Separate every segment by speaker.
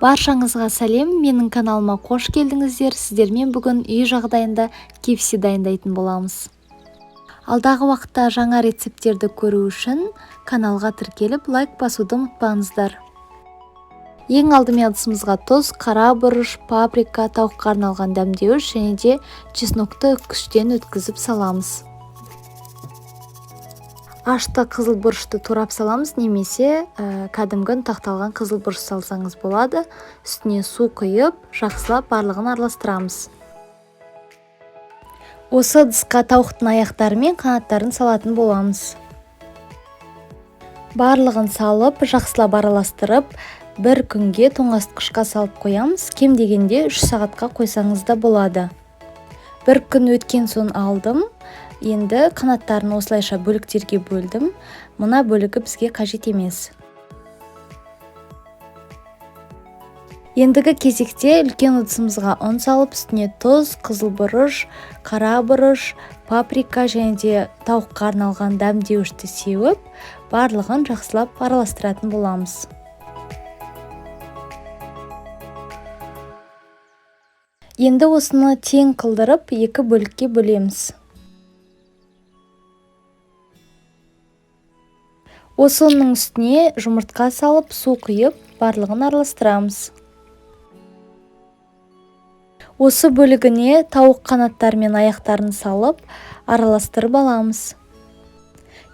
Speaker 1: Баршаңызға сәлем, менің каналыма қош келдіңіздер. Сіздермен бүгін үй жағдайында кепси дайындайтын боламыз. Алдағы уақытта жаңа рецепттерді көру үшін каналға тіркеліп, лайк басуды ұмытпаңыздар. Ең алдымен ыдысымызға тұз, қара бұрыш, паприка, тауыққа арналған дәмдеуіш және де чеснокты үккіштен өткізіп саламыз. Ашты қызыл бұрышты турап саламыз, немесе кәдімгі ұнтақталған қызыл бұрыш салсаңыз болады. Үстіне су құйып, жақсылап барлығын араластырамыз. Осы ыдысқа тауықтың аяқтары мен қанаттарын салатын боламыз. Барлығын салып, жақсылап араластырып, бір күнге тоңазытқышқа салып қоямыз. Кем дегенде 3 сағатқа қойсаңыз да болады. Бір күн өткен соң алдым. Енді қанаттарын осылайша бөліктерге бөлдім. Мына бөлігі бізге қажет емес. Ендігі кезекте үлкен ыдысымызға ұн салып, үстіне тұз, қызыл бұрыш, қара бұрыш, паприка және де тауыққа арналған дәмдеуішті сеуіп, барлығын жақсылап араластыратын боламыз. Енді осыны тең қылдырып, 2 бөлікке бөлеміз. Осы ұнның үстіне жұмыртқа салып, су құйып, барлығын араластырамыз. Осы бөлігіне тауық қанаттары мен аяқтарын салып, араластырып аламыз.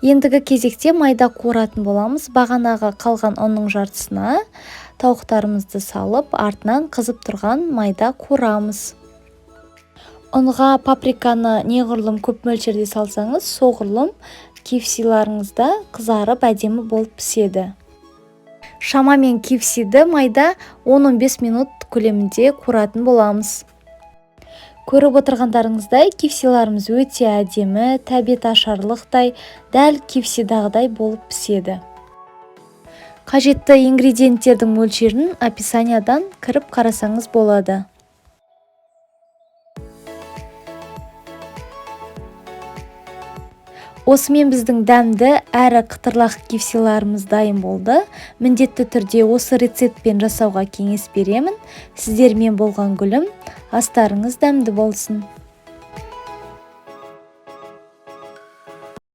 Speaker 1: Ендігі кезекте майда қуыратын боламыз. Бағанағы қалған ұнның жартысына тауықтарымызды салып, артынан қызып тұрған майда қуырамыз. Ұнға паприканы неғұрлым көп мөлшерде салсаңыз, соғұрлым кепсиларыңызда қызарып әдемі болып піседі. Шамамен кепсиді майда 10-15 минут көлемінде қуыратын боламыз. Көріп отырғандарыңыздай, кепсиларымыз өте әдемі, тәбет ашарлықтай, дәл кепсидағыдай болып піседі. Қажетті ингредиенттердің мөлшерін описаниядан кіріп қарасаңыз болады. Осымен біздің дәмді әрі қытырлақ кепсиларымыз дайын болды. Міндетті түрде осы рецептпен жасауға кеңес беремін. Сіздермен болған гүлім, астарыңыз дәмді болсын.